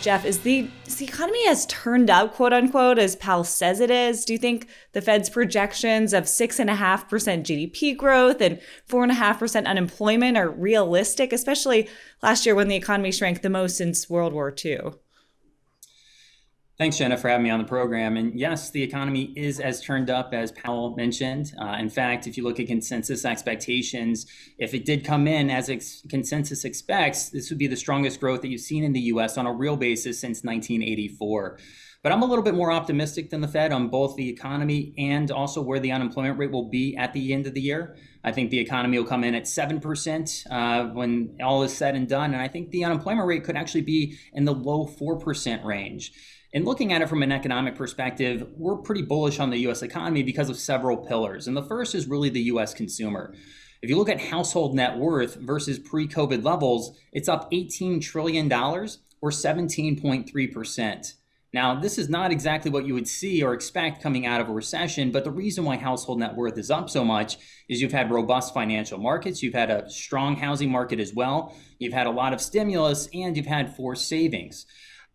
Jeff, is the economy as turned up, quote unquote, as Powell says it is? Do you think the Fed's projections of 6.5% GDP growth and 4.5% unemployment are realistic, especially last year when the economy shrank the most since World War II? Thanks, Jenna, for having me on the program. And yes, the economy is as turned up as Powell mentioned. In fact, if you look at consensus expectations, if it did come in as consensus expects, this would be the strongest growth that you've seen in the U.S. on a real basis since 1984. But I'm a little bit more optimistic than the Fed on both the economy and also where the unemployment rate will be at the end of the year. I think the economy will come in at 7% when all is said and done. And I think the unemployment rate could actually be in the low 4% range. And looking at it from an economic perspective, we're pretty bullish on the U.S. economy because of several pillars. And the first is really the U.S. consumer. If you look at household net worth versus pre-COVID levels, it's up $18 trillion or 17.3%. Now, this is not exactly what you would see or expect coming out of a recession, but the reason why household net worth is up so much is you've had robust financial markets, you've had a strong housing market as well, you've had a lot of stimulus, and you've had forced savings.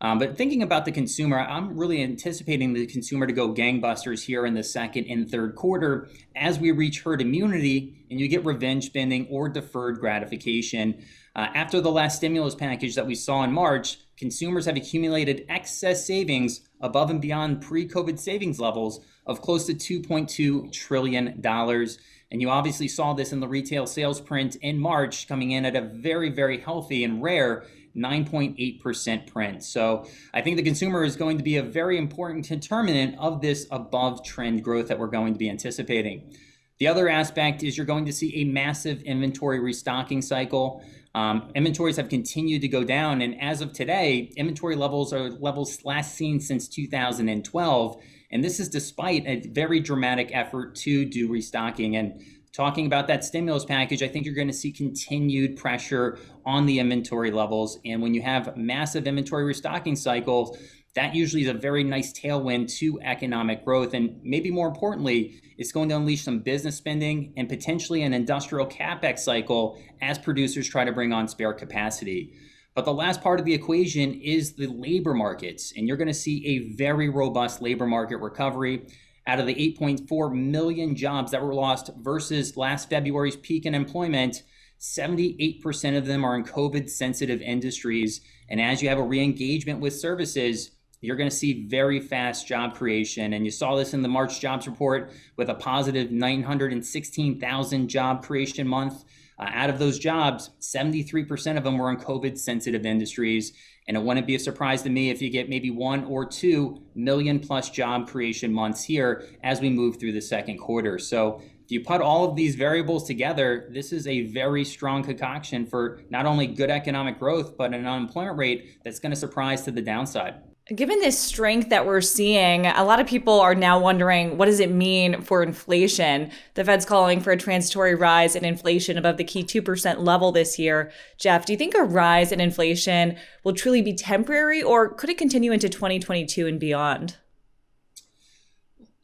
But thinking about the consumer, I'm really anticipating the consumer to go gangbusters here in the second and third quarter as we reach herd immunity and you get revenge spending or deferred gratification. After the last stimulus package that we saw in March, consumers have accumulated excess savings above and beyond pre-COVID savings levels of close to $2.2 trillion. And you obviously saw this in the retail sales print in March, coming in at a very, very healthy and rare 9.8% print. So I think the consumer is going to be a very important determinant of this above trend growth that we're going to be anticipating. The other aspect is you're going to see a massive inventory restocking cycle. Inventories have continued to go down, and as of today, inventory levels are levels last seen since 2012, and this is despite a very dramatic effort to do restocking. And talking about that stimulus package, I think you're going to see continued pressure on the inventory levels, and when you have massive inventory restocking cycles, that usually is a very nice tailwind to economic growth. And maybe more importantly, it's going to unleash some business spending and potentially an industrial capex cycle as producers try to bring on spare capacity. But the last part of the equation is the labor markets. And you're going to see a very robust labor market recovery. Out of the 8.4 million jobs that were lost versus last February's peak in employment, 78% of them are in COVID-sensitive industries. And as you have a re-engagement with services, you're going to see very fast job creation. And you saw this in the March jobs report with a positive 916,000 job creation month. Out of those jobs, 73% of them were in COVID-sensitive industries. And it wouldn't be a surprise to me if you get maybe 1 or 2 million plus job creation months here as we move through the second quarter. So if you put all of these variables together, this is a very strong concoction for not only good economic growth, but an unemployment rate that's going to surprise to the downside. Given this strength that we're seeing, a lot of people are now wondering, what does it mean for inflation? The Fed's calling for a transitory rise in inflation above the key 2% level this year. Jeff, do you think a rise in inflation will truly be temporary, or could it continue into 2022 and beyond?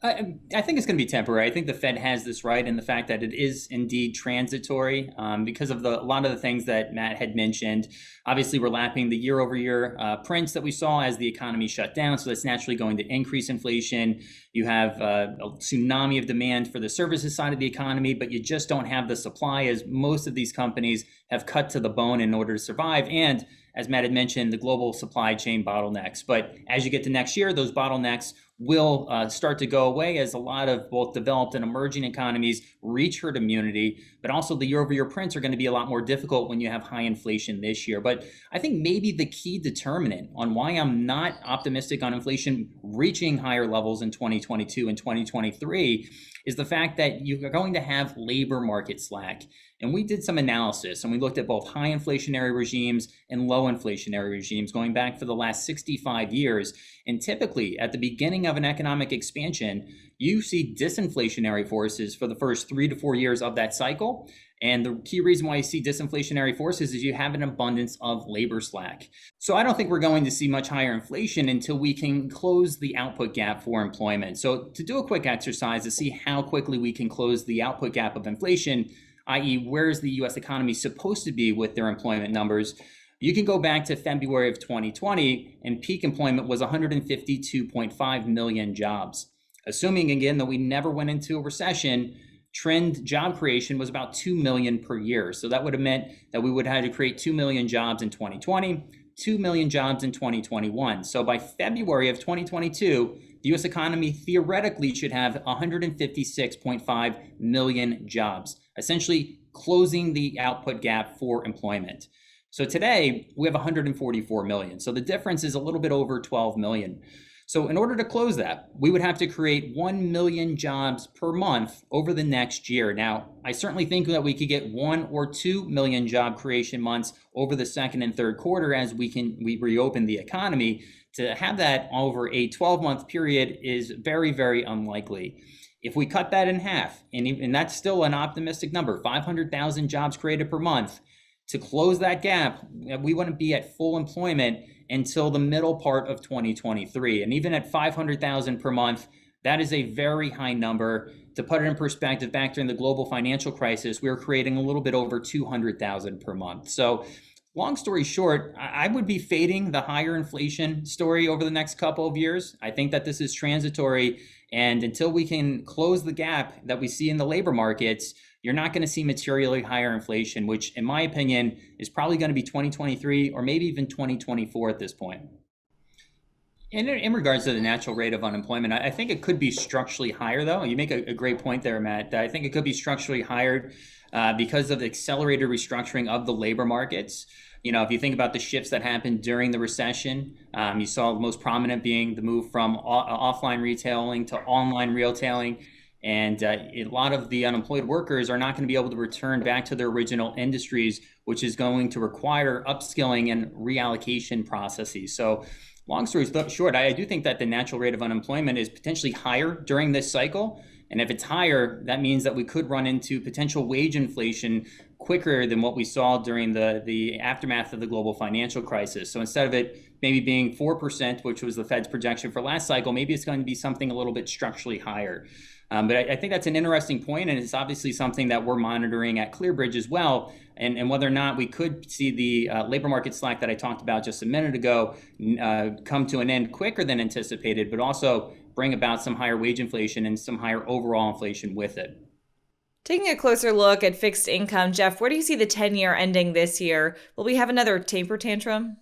I think it's going to be temporary. I think the Fed has this right in the fact that it is indeed transitory because of a lot of the things that Matt had mentioned. Obviously, we're lapping the year-over-year prints that we saw as the economy shut down, so that's naturally going to increase inflation. You have a tsunami of demand for the services side of the economy, but you just don't have the supply as most of these companies have cut to the bone in order to survive. And as Matt had mentioned, the global supply chain bottlenecks. But as you get to next year, those bottlenecks will start to go away as a lot of both developed and emerging economies reach herd immunity, but also the year-over-year prints are going to be a lot more difficult when you have high inflation this year. But I think maybe the key determinant on why I'm not optimistic on inflation reaching higher levels in 2022 and 2023 is the fact that you're going to have labor market slack. And we did some analysis and we looked at both high inflationary regimes and low inflationary regimes going back for the last 65 years. And typically at the beginning of an economic expansion, you see disinflationary forces for the first 3 to 4 years of that cycle. And the key reason why you see disinflationary forces is you have an abundance of labor slack. So I don't think we're going to see much higher inflation until we can close the output gap for employment. So to do a quick exercise to see how quickly we can close the output gap of inflation, i.e. where is the US economy supposed to be with their employment numbers, You can go back to February of 2020, and peak employment was 152.5 million jobs. Assuming, again, that we never went into a recession, trend job creation was about 2 million per year. So that would have meant that we would have had to create 2 million jobs in 2020, 2 million jobs in 2021. So by February of 2022, the US economy theoretically should have 156.5 million jobs, essentially closing the output gap for employment. So today we have 144 million. So the difference is a little bit over 12 million. So in order to close that, we would have to create 1 million jobs per month over the next year. Now, I certainly think that we could get 1 or 2 million job creation months over the second and third quarter as we reopen the economy. To have that over a 12-month period is very, very unlikely. If we cut that in half, and that's still an optimistic number, 500,000 jobs created per month, to close that gap, we wouldn't be at full employment until the middle part of 2023. And even at 500,000 per month, that is a very high number. To put it in perspective, back during the global financial crisis, we were creating a little bit over 200,000 per month. So long story short, I would be fading the higher inflation story over the next couple of years. I think that this is transitory. And until we can close the gap that we see in the labor markets, you're not going to see materially higher inflation, which in my opinion is probably going to be 2023 or maybe even 2024 at this point. In regards to the natural rate of unemployment, I think it could be structurally higher, though. You make a great point there, Matt. I think it could be structurally higher because of the accelerated restructuring of the labor markets. You know, if you think about the shifts that happened during the recession, you saw the most prominent being the move from offline retailing to online retailing. And a lot of the unemployed workers are not going to be able to return back to their original industries, which is going to require upskilling and reallocation processes. So long story short, I do think that the natural rate of unemployment is potentially higher during this cycle. And if it's higher, that means that we could run into potential wage inflation quicker than what we saw during the aftermath of the global financial crisis. So instead of it maybe being 4%, which was the Fed's projection for last cycle, maybe it's going to be something a little bit structurally higher. But I think that's an interesting point, and it's obviously something that we're monitoring at ClearBridge as well, and whether or not we could see the labor market slack that I talked about just a minute ago come to an end quicker than anticipated, but also bring about some higher wage inflation and some higher overall inflation with it. Taking a closer look at fixed income, Jeff, where do you see the 10-year ending this year? Will we have another taper tantrum?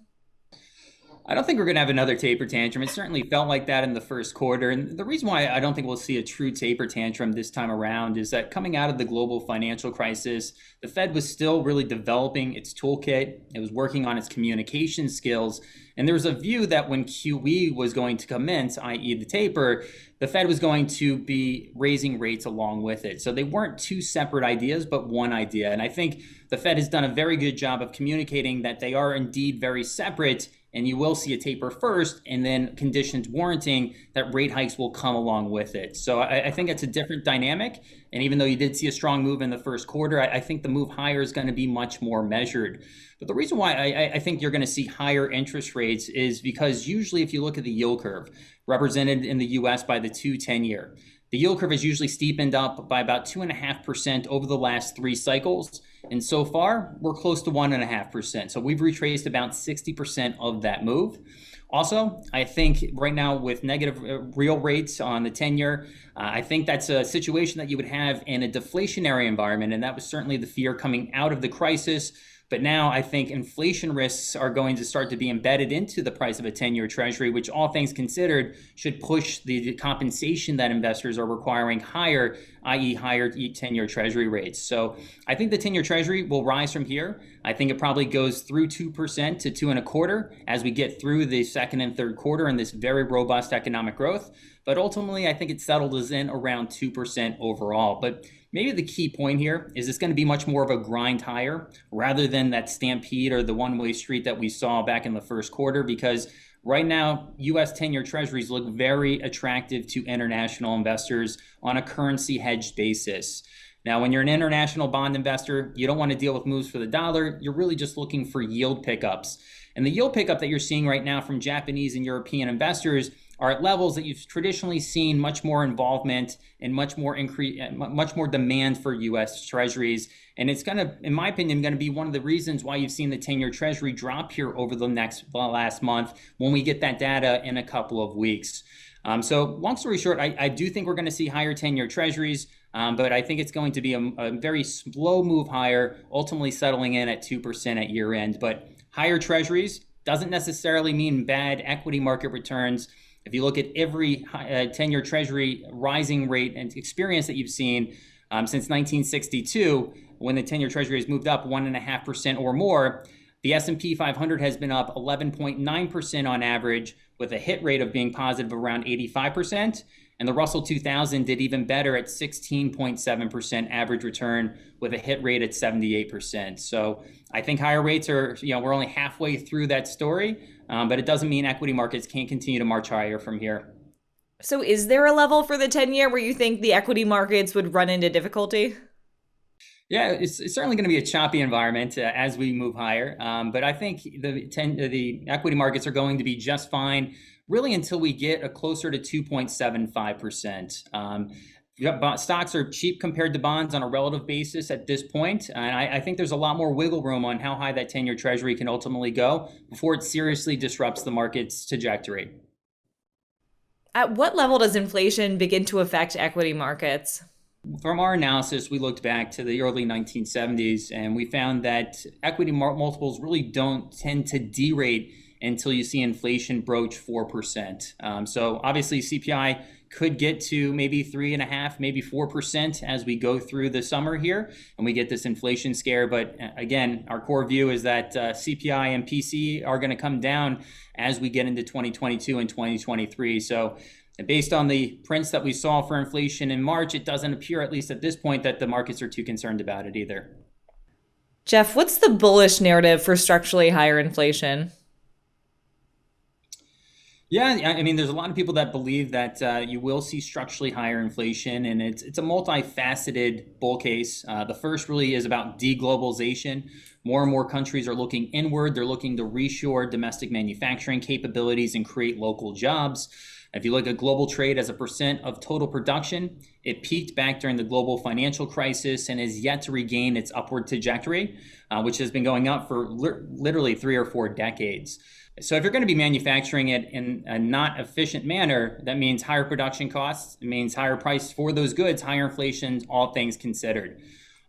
I don't think we're going to have another taper tantrum. It certainly felt like that in the first quarter. And the reason why I don't think we'll see a true taper tantrum this time around is that coming out of the global financial crisis, the Fed was still really developing its toolkit. It was working on its communication skills. And there was a view that when QE was going to commence, i.e. the taper, the Fed was going to be raising rates along with it. So they weren't two separate ideas, but one idea. And I think the Fed has done a very good job of communicating that they are indeed very separate, and you will see a taper first, and then conditions warranting that rate hikes will come along with it. So I think it's a different dynamic. And even though you did see a strong move in the first quarter, I think the move higher is going to be much more measured. But the reason why I think you're going to see higher interest rates is because usually if you look at the yield curve represented in the US by the 2-10-year, the yield curve has usually steepened up by about 2.5% over the last 3 cycles. And so far, we're close to 1.5%. So we've retraced about 60% of that move. Also, I think right now with negative real rates on the 10-year, I think that's a situation that you would have in a deflationary environment. And that was certainly the fear coming out of the crisis. But now I think inflation risks are going to start to be embedded into the price of a 10-year treasury, which all things considered should push the compensation that investors are requiring higher, i.e. higher 10-year treasury rates. So I think the 10-year treasury will rise from here. I think it probably goes through 2% to 2.25% as we get through the second and third quarter in this very robust economic growth. But ultimately, I think it settles in around 2% overall. But maybe the key point here is it's going to be much more of a grind higher rather than that stampede or the one-way street that we saw back in the first quarter, because right now, U.S. 10-year treasuries look very attractive to international investors on a currency hedged basis. Now, when you're an international bond investor, you don't want to deal with moves for the dollar. You're really just looking for yield pickups. And the yield pickup that you're seeing right now from Japanese and European investors are at levels that you've traditionally seen much more involvement and much more demand for U.S. Treasuries. And it's going to, in my opinion, going to be one of the reasons why you've seen the 10-year Treasury drop here over the last month when we get that data in a couple of weeks. So long story short, I do think we're going to see higher 10-year Treasuries, but I think it's going to be a very slow move higher, ultimately settling in at 2% at year end. But higher Treasuries doesn't necessarily mean bad equity market returns. If you look at every 10-year Treasury rising rate and experience that you've seen since 1962, when the 10-year Treasury has moved up 1.5% or more, the S&P 500 has been up 11.9% on average, with a hit rate of being positive around 85%. And the Russell 2000 did even better at 16.7% average return, with a hit rate at 78%. So I think higher rates are, we're only halfway through that story, but it doesn't mean equity markets can't continue to march higher from here. So is there a level for the 10-year where you think the equity markets would run into difficulty? Yeah, it's certainly going to be a choppy environment as we move higher. But I think the equity markets are going to be just fine, really, until we get a closer to 2.75%. Stocks are cheap compared to bonds on a relative basis at this point. And I think there's a lot more wiggle room on how high that 10-year Treasury can ultimately go before it seriously disrupts the market's trajectory. At what level does inflation begin to affect equity markets? From our analysis, we looked back to the early 1970s, and we found that equity multiples really don't tend to derate until you see inflation broach 4%. So obviously CPI could get to maybe 3.5%, maybe 4% as we go through the summer here and we get this inflation scare. But again, our core view is that CPI and PCE are going to come down as we get into 2022 and 2023. So based on the prints that we saw for inflation in March, it doesn't appear, at least at this point, that the markets are too concerned about it either. Jeff, what's the bullish narrative for structurally higher inflation? Yeah, I mean, there's a lot of people that believe that you will see structurally higher inflation, and it's a multifaceted bull case. The first really is about deglobalization. More and more countries are looking inward. They're looking to reshore domestic manufacturing capabilities and create local jobs. If you look at global trade as a percent of total production, it peaked back during the global financial crisis and is yet to regain its upward trajectory, which has been going up for literally 3 or 4 decades. So if you're going to be manufacturing it in a not efficient manner, that means higher production costs. It means higher price for those goods, higher inflation, all things considered.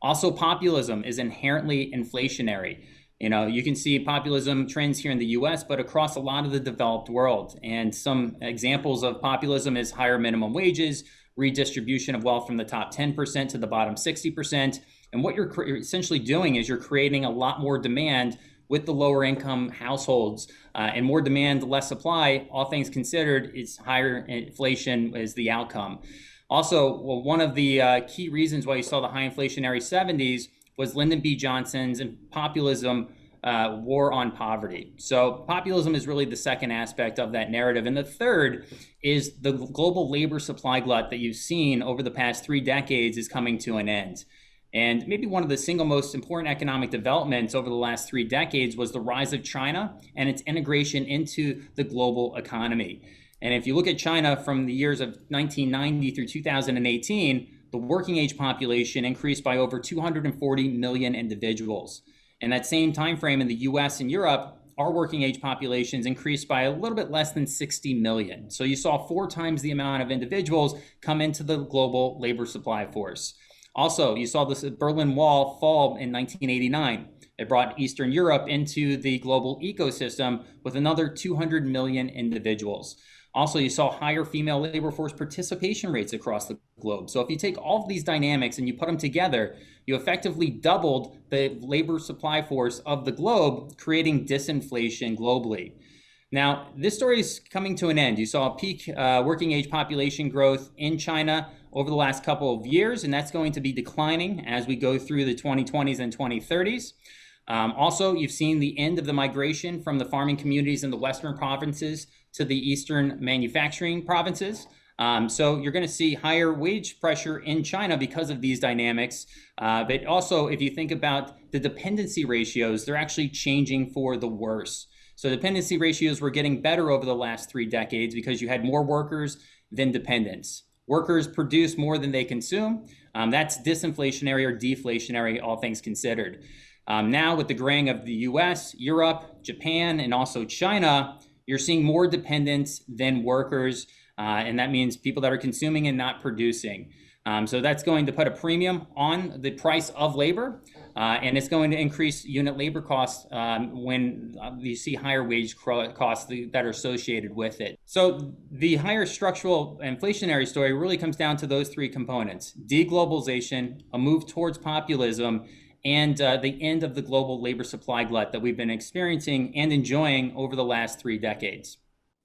Also, populism is inherently inflationary. You can see populism trends here in the US, but across a lot of the developed world. And some examples of populism is higher minimum wages, redistribution of wealth from the top 10% to the bottom 60%. And what you're essentially doing is you're creating a lot more demand with the lower income households, and more demand, less supply. All things considered, it's higher inflation is the outcome. Also, one of the key reasons why you saw the high inflationary 70s was Lyndon B. Johnson's and populism war on poverty. So populism is really the second aspect of that narrative. And the third is the global labor supply glut that you've seen over the past 3 decades is coming to an end. And maybe one of the single most important economic developments over the last 3 decades was the rise of China and its integration into the global economy. And if you look at China from the years of 1990 through 2018, the working age population increased by over 240 million individuals. In that same time frame in the US and Europe, our working age populations increased by a little bit less than 60 million. So you saw 4 times the amount of individuals come into the global labor supply force. Also, you saw this Berlin Wall fall in 1989. It brought Eastern Europe into the global ecosystem with another 200 million individuals. Also, you saw higher female labor force participation rates across the globe. So if you take all of these dynamics and you put them together, you effectively doubled the labor supply force of the globe, creating disinflation globally. Now, this story is coming to an end. You saw peak working age population growth in China over the last couple of years, and that's going to be declining as we go through the 2020s and 2030s. Also, you've seen the end of the migration from the farming communities in the western provinces to the eastern manufacturing provinces. So you're going to see higher wage pressure in China because of these dynamics. But also, if you think about the dependency ratios, they're actually changing for the worse. So dependency ratios were getting better over the last 3 decades because you had more workers than dependents. Workers produce more than they consume. That's disinflationary or deflationary, all things considered. Now, with the graying of the US, Europe, Japan, and also China, you're seeing more dependents than workers. And that means people that are consuming and not producing. So that's going to put a premium on the price of labor, and it's going to increase unit labor costs when you see higher wage costs that are associated with it. So the higher structural inflationary story really comes down to those 3 components: deglobalization, a move towards populism, and the end of the global labor supply glut that we've been experiencing and enjoying over the last 3 decades.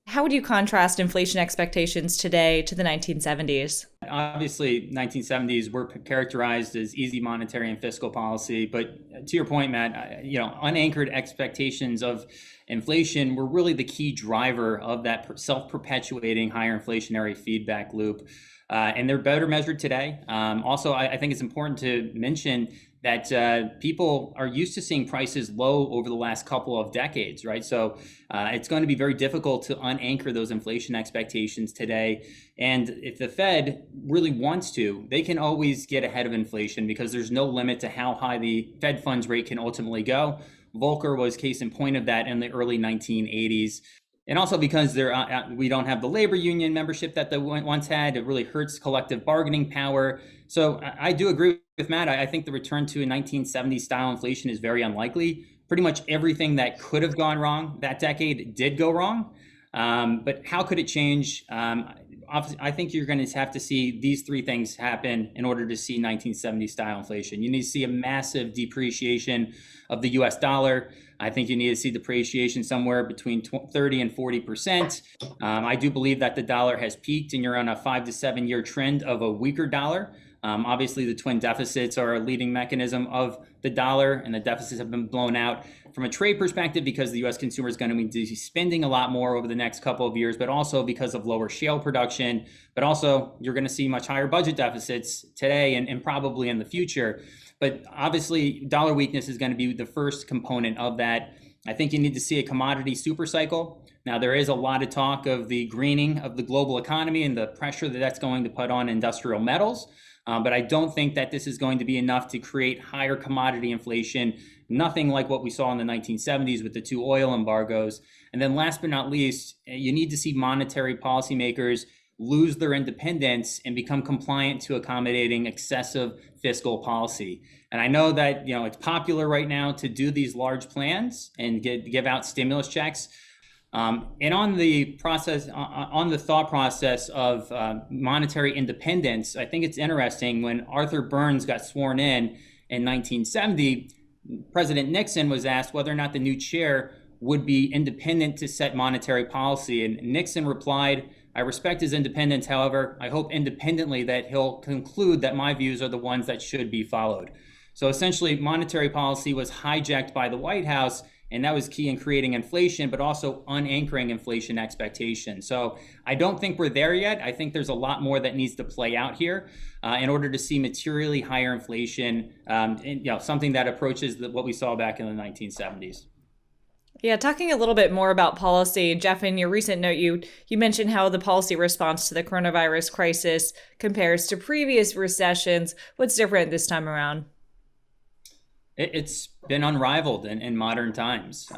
How would you contrast inflation expectations today to the 1970s? Obviously, 1970s were characterized as easy monetary and fiscal policy, but to your point, Matt, unanchored expectations of inflation were really the key driver of that self-perpetuating higher inflationary feedback loop. And they're better measured today. Also, I think it's important to mention that people are used to seeing prices low over the last couple of decades, right? So it's going to be very difficult to unanchor those inflation expectations today. And if the Fed really wants to, they can always get ahead of inflation because there's no limit to how high the Fed funds rate can ultimately go. Volcker was case in point of that in the early 1980s. And also because we don't have the labor union membership that they once had, it really hurts collective bargaining power. So I do agree with Matt. I think the return to a 1970s style inflation is very unlikely. Pretty much everything that could have gone wrong that decade did go wrong. But how could it change? I think you're going to have to see these 3 things happen in order to see 1970s style inflation. You need to see a massive depreciation of the US dollar. I think you need to see depreciation somewhere between 30 and 40%. I do believe that the dollar has peaked and you're on a 5 to 7 year trend of a weaker dollar. Obviously, the twin deficits are a leading mechanism of the dollar, and the deficits have been blown out from a trade perspective because the U.S. consumer is going to be spending a lot more over the next couple of years, but also because of lower shale production. But also, you're going to see much higher budget deficits today and probably in the future. But obviously, dollar weakness is going to be the first component of that. I think you need to see a commodity super cycle. Now, there is a lot of talk of the greening of the global economy and the pressure that that's going to put on industrial metals. But I don't think that this is going to be enough to create higher commodity inflation, nothing like what we saw in the 1970s with the 2 oil embargoes. And then last but not least, you need to see monetary policymakers lose their independence and become compliant to accommodating excessive fiscal policy. And I know that it's popular right now to do these large plans and give out stimulus checks. And on the thought process of monetary independence, I think it's interesting when Arthur Burns got sworn in 1970, President Nixon was asked whether or not the new chair would be independent to set monetary policy. And Nixon replied, "I respect his independence. However, I hope independently that he'll conclude that my views are the ones that should be followed." So essentially, monetary policy was hijacked by the White House, and that was key in creating inflation, but also unanchoring inflation expectations. So I don't think we're there yet. I think there's a lot more that needs to play out here in order to see materially higher inflation, something that approaches what we saw back in the 1970s. Yeah, talking a little bit more about policy, Jeff, in your recent note, you mentioned how the policy response to the coronavirus crisis compares to previous recessions. What's different this time around? It's been unrivaled in modern times.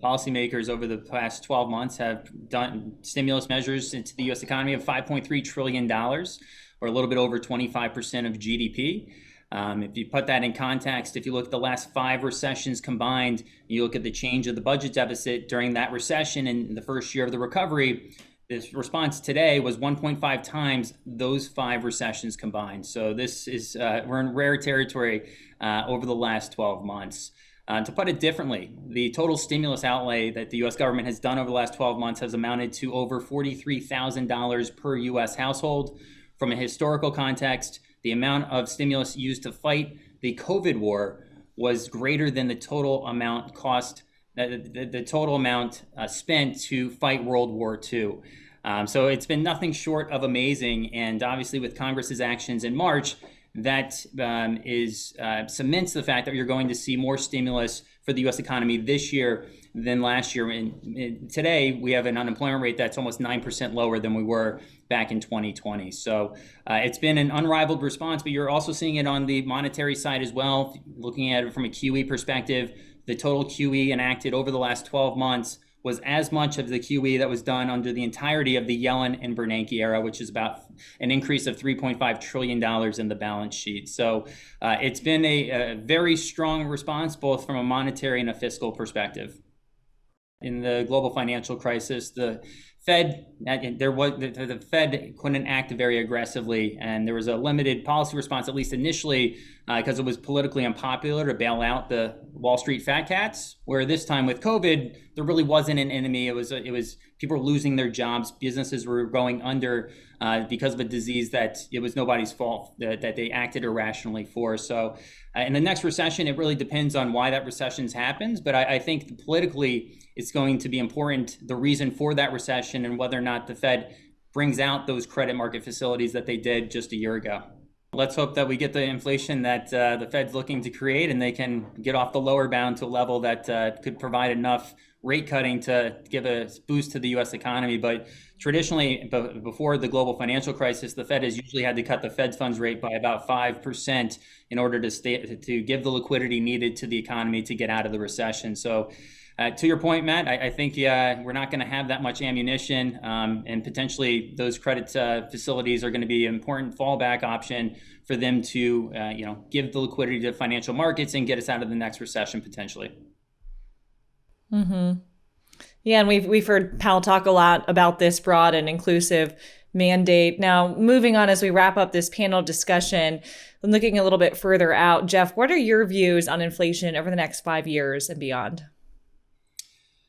Policymakers over the past 12 months have done stimulus measures into the U.S. economy of $5.3 trillion, or a little bit over 25% of GDP. If you put that in context, if you look at the last 5 recessions combined, you look at the change of the budget deficit during that recession and the first year of the recovery, this response today was 1.5 times those 5 recessions combined. So this is, we're in rare territory over the last 12 months. To put it differently, the total stimulus outlay that the U.S. government has done over the last 12 months has amounted to over $43,000 per U.S. household. From a historical context, the amount of stimulus used to fight the COVID war was greater than the total amount spent to fight World War II. So it's been nothing short of amazing. And obviously with Congress's actions in March, that cements the fact that you're going to see more stimulus for the U.S. economy this year than last year. And today, we have an unemployment rate that's almost 9% lower than we were back in 2020. So it's been an unrivaled response, but you're also seeing it on the monetary side as well. Looking at it from a QE perspective, the total QE enacted over the last 12 months was as much of the QE that was done under the entirety of the Yellen and Bernanke era, which is about an increase of $3.5 trillion in the balance sheet. So it's been a very strong response, both from a monetary and a fiscal perspective. In the global financial crisis, the Fed couldn't act very aggressively, and there was a limited policy response, at least initially, because it was politically unpopular to bail out the Wall Street fat cats. Where this time with COVID, there really wasn't an enemy. It was people were losing their jobs, businesses were going under because of a disease that it was nobody's fault that they acted irrationally for. So in the next recession, it really depends on why that recession happens. But I think politically, it's going to be important, the reason for that recession and whether or not the Fed brings out those credit market facilities that they did just a year ago. Let's hope that we get the inflation that the Fed's looking to create, and they can get off the lower bound to a level that could provide enough rate cutting to give a boost to the U.S. economy. But traditionally, before the global financial crisis, the Fed has usually had to cut the Fed funds rate by about 5% in order to give the liquidity needed to the economy to get out of the recession. So to your point, Matt, I think we're not going to have that much ammunition, and potentially those credit facilities are going to be an important fallback option for them to give the liquidity to financial markets and get us out of the next recession potentially. Mm-hmm. Yeah, and we've heard Powell talk a lot about this broad and inclusive mandate. Now, moving on as we wrap up this panel discussion, and looking a little bit further out, Jeff, what are your views on inflation over the next 5 years and beyond?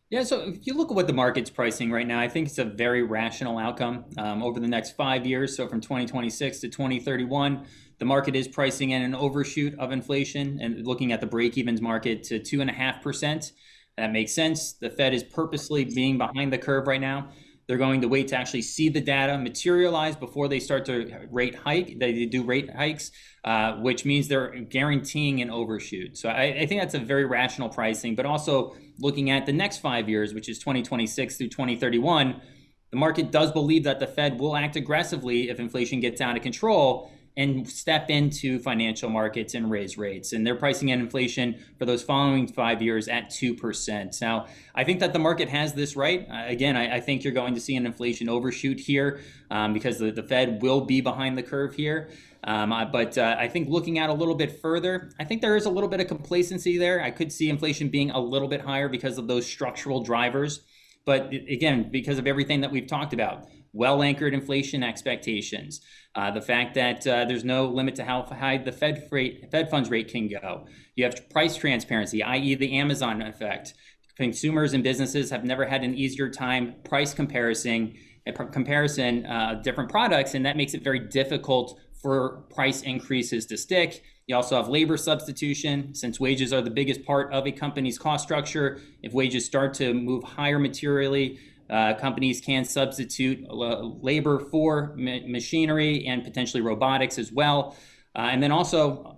Yeah, so if you look at what the market's pricing right now, I think it's a very rational outcome over the next 5 years. So from 2026 to 2031, the market is pricing in an overshoot of inflation and looking at the break-evens market to 2.5%. That makes sense. The Fed is purposely being behind the curve right now. They're going to wait to actually see the data materialize before they start to rate hike. They do rate hikes, which means they're guaranteeing an overshoot. So I think that's a very rational pricing, but also looking at the next 5 years, which is 2026 through 2031, the market does believe that the Fed will act aggressively if inflation gets out of control and step into financial markets and raise rates. And they're pricing in inflation for those following 5 years at 2%. Now, I think that the market has this right. Again, I think you're going to see an inflation overshoot here because the Fed will be behind the curve here. But I think looking out a little bit further, I think there is a little bit of complacency there. I could see inflation being a little bit higher because of those structural drivers. But again, because of everything that we've talked about, well-anchored inflation expectations, the fact that there's no limit to how high the Fed funds rate can go. You have price transparency, i.e. the Amazon effect. Consumers and businesses have never had an easier time price comparison different products, and that makes it very difficult for price increases to stick. You also have labor substitution, since wages are the biggest part of a company's cost structure. If wages start to move higher materially, companies can substitute labor for machinery and potentially robotics as well. And then also,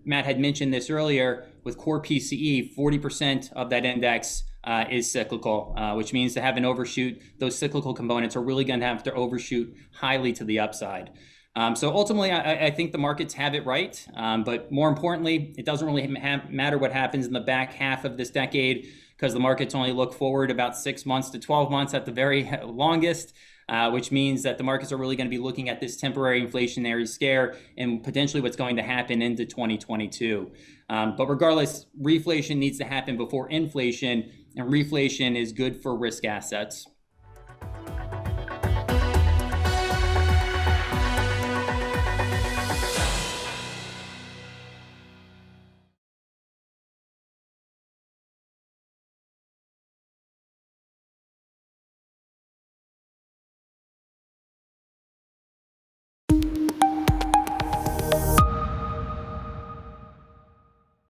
Matt had mentioned this earlier, with core PCE, 40% of that index is cyclical, which means to have an overshoot, those cyclical components are really going to have to overshoot highly to the upside. So ultimately, I think the markets have it right. But more importantly, it doesn't really matter what happens in the back half of this decade, because the markets only look forward about 6 months to 12 months at the very longest, which means that the markets are really going to be looking at this temporary inflationary scare and potentially what's going to happen into 2022. But regardless, reflation needs to happen before inflation, and reflation is good for risk assets.